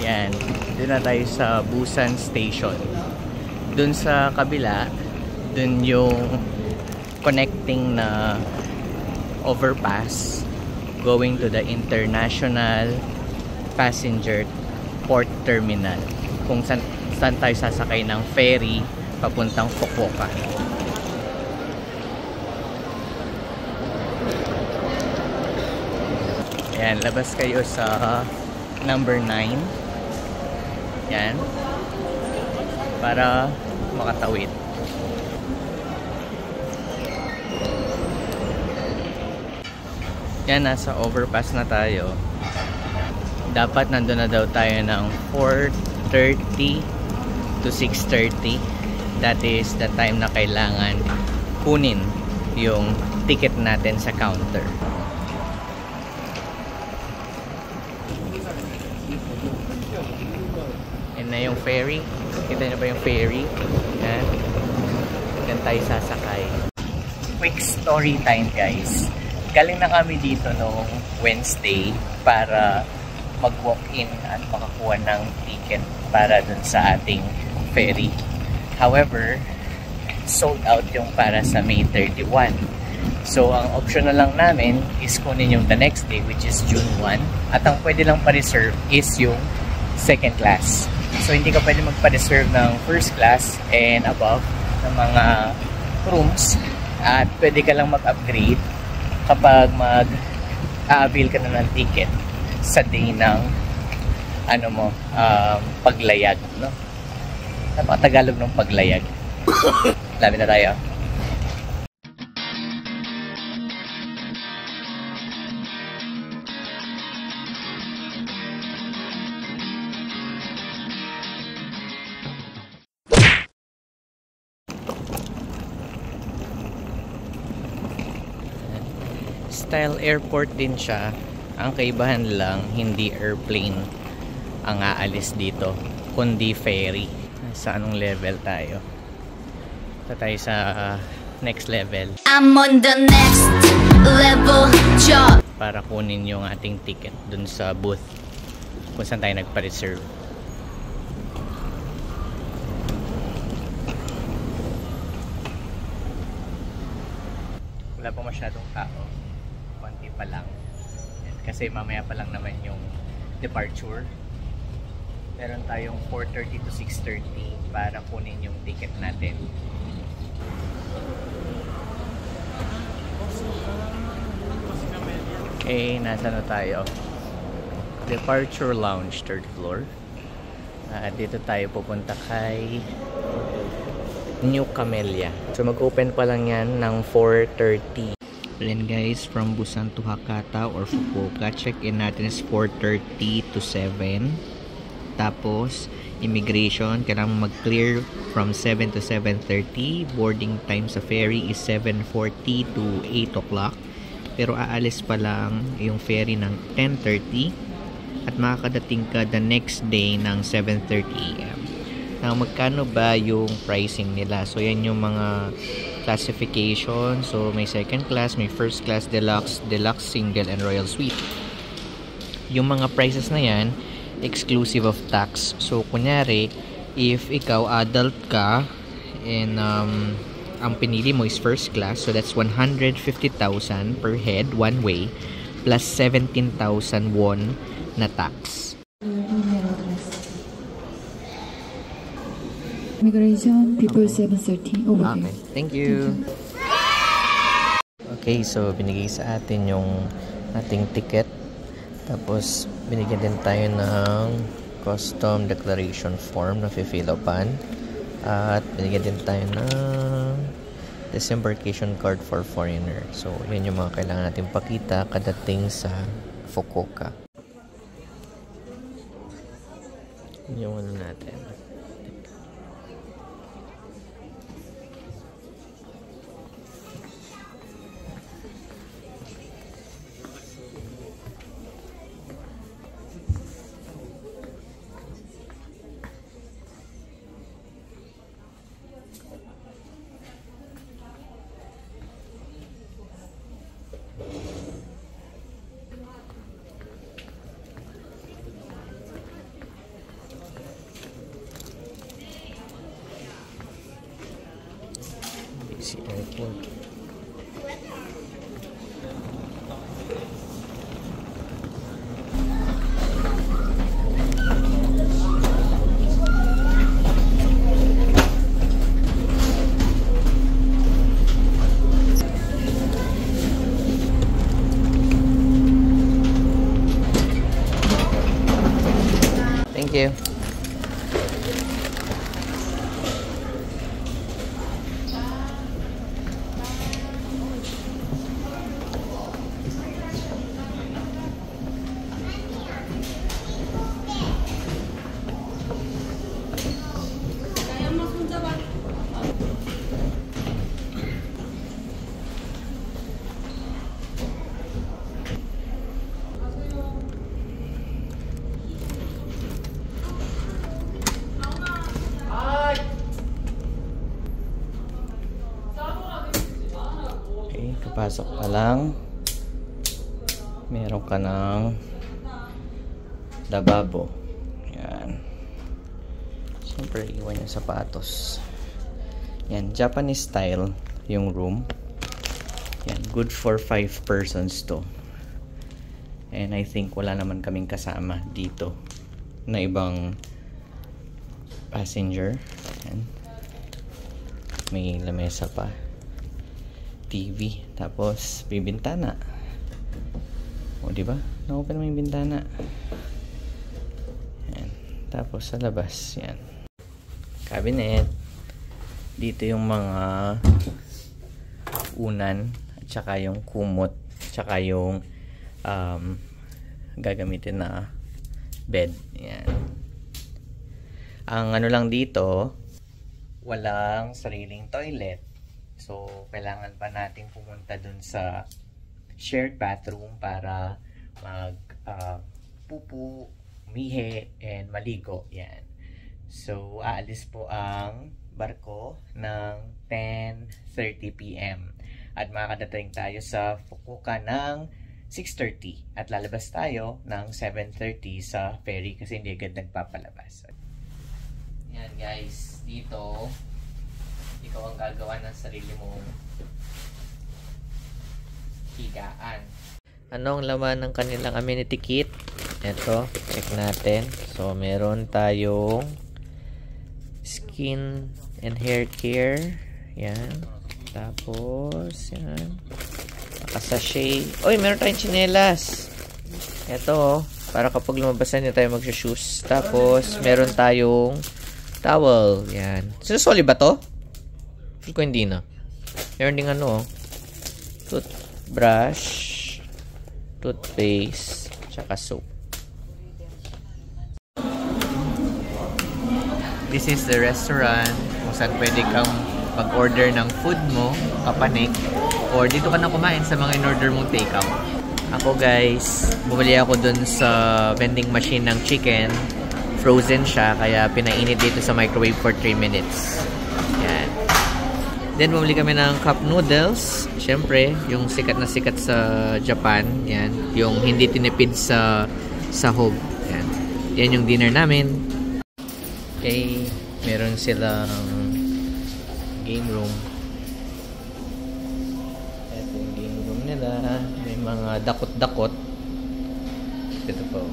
Yan. Doon na tayo sa Busan Station. Doon sa kabila, doon yung connecting na overpass going to the International Passenger Port Terminal. Kung saan tayo sasakay ng ferry papuntang Fukuoka. Yan, labas kayo sa number 9. Yan. Para makatawid. Yan, nasa overpass na tayo. Dapat nandun na daw tayo ng 4:30 to 6:30. That is the time na kailangan kunin yung ticket natin sa counter. Yan na yung ferry. Kita nyo ba yung ferry? Yan. Yan tayo sasakay. Quick story time, guys. Galing na kami dito noong Wednesday para mag-walk-in at makakuha ng ticket para dun sa ating ferry. However, sold out yung para sa May 31. So, ang option na lang namin is kunin yung the next day, which is June 1. At ang pwede lang pa-reserve is yung second class. So, hindi ka pwede magpa-reserve ng first class and above ng mga rooms. At pwede ka lang mag-upgrade kapag mag-a-avail ka na ng ticket sa day ng paglayag, no? Napakatagalog ng paglayag. Labi na tayo. Style airport din siya. Ang kaibahan lang, hindi airplane ang aalis dito, kundi ferry. Sa anong level tayo? Ito tayo sa next level. I'm on the next level job. Para kunin yung ating ticket dun sa booth kung saan tayo nagpa-reserve. Wala pa masyadong tao. Konti pa lang. Kasi mamaya pa lang naman yung departure. Meron tayong 4:30 to 6:30 para kunin yung ticket natin. Okay, nasa na tayo? Departure Lounge, 3rd floor. Dito tayo pupunta kay New Camellia. So mag-open pa lang yan ng 4:30. Then guys, from Busan to Hakata or Fukuoka, check-in natin is 4:30 to 7. Tapos, immigration, kailangan mag-clear from 7 to 7:30. Boarding time sa ferry is 7:40 to 8 o'clock. Pero aalis pa lang yung ferry ng 10:30 at makakadating ka the next day ng 7:30 AM. Now, magkano ba yung pricing nila? So, yan yung mga classification. So, may second class, may first class, deluxe, deluxe single, and royal suite. Yung mga prices na yan, exclusive of tax. So, kunyari, if ikaw adult ka and ang pinili mo is first class, so that's 150,000 per head one way plus 17,000 won na tax. Immigration, people 7:30 over Okay, here. thank you. Okay, so binigay sa atin yung ating ticket. Tapos binigyan din tayo ng custom declaration form na fill upan. At binigyan din tayo ng disembarkation card for foreigner. So, yan yung mga kailangan natin pakita kadating sa Fukuoka. Yung ano natin. JC Airport. Thank you. Pasok pa lang, meron ka ng lababo. Yan. Siyempre, iwan yung sapatos. Yan, Japanese style yung room. Yan, good for 5 persons to. And I think wala naman kaming kasama dito na ibang passenger. Yan. May lamesa pa. TV, tapos may bintana. O, di ba? Na-open mo yung bintana. Yan. Tapos sa labas, yan. Cabinet. Dito yung mga unan, at saka yung kumot, at saka yung gagamitin na bed. Yan. Ang ano lang dito, walang sariling toilet. So, kailangan pa natin pumunta dun sa shared bathroom para pupu, umihi, and maligo. Yan. So, aalis po ang barko ng 10:30 PM. At makakadating tayo sa Fukuoka ng 6:30. At lalabas tayo ng 7:30 sa ferry kasi hindi agad nagpapalabas. Yan guys, dito ikaw ang gagawa ng sarili mong higaan. Anong laman ng kanilang amenity kit? Ito, check natin. So, meron tayong skin and hair care. Yan. Tapos, yan. Nakasashay. Oy, meron tayong tsinelas. Ito, para kapag lumabasan hindi tayo magsha-shoes. Tapos, meron tayong towel. Yan. Sinusoli ba to? Feel ko hindi na. Meron ding ano, toothbrush, toothpaste, tsaka soap. This is the restaurant kung saan pwede kang mag-order ng food mo, kapanik, or dito ka na kumain sa mga in-order mong take-out. Ako guys, bumili ako dun sa vending machine ng chicken. Frozen siya, kaya pinainit dito sa microwave for 3 minutes. Yan. Then, bumili kami ng cup noodles. Siyempre, yung sikat na sikat sa Japan. Yan. Yung hindi tinipid sa sahog. Yan. Yan yung dinner namin. Okay. Meron silang game room. Ito yung game room nila. May mga dakot-dakot. Ito po.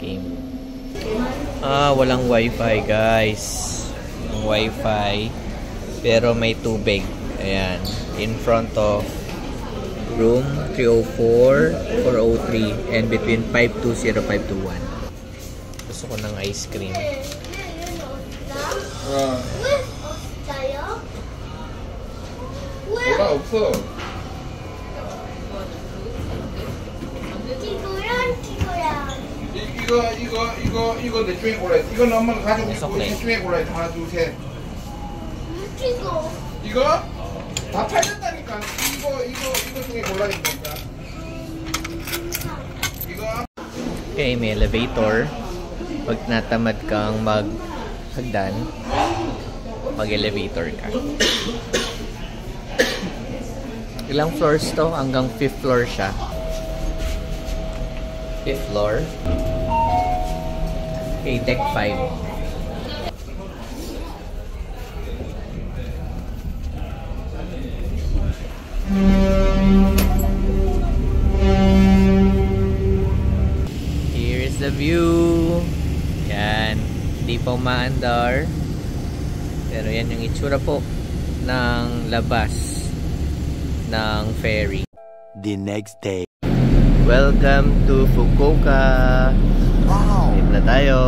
Game room. Walang wifi guys. Walang wifi. Pero may tubig. Ayan. In front of room 304, 403, and between 520, 521. Gusto ko ng ice cream. 뭐가 없어. 이거 내 쪽에 골라야 돼. 이거는 엄마가 가지고 있고 내 쪽에 골라야 돼. 하나, 둘, 셋. 이거? 다 팔렸다니까. 이거 중에 골라야 된다니까. 이거. Okay, may elevator. Pag natamad kang maghagdan, mag-elevator ka. Ilang floors to? Hanggang 5th floor siya. 5th floor. Okay, deck 5. Here's the view. Yan. Hindi pa umaandar. Pero yan yung itsura po ng labas ng ferry. The next day. Welcome to Fukuoka. Wow! Trip na tayo.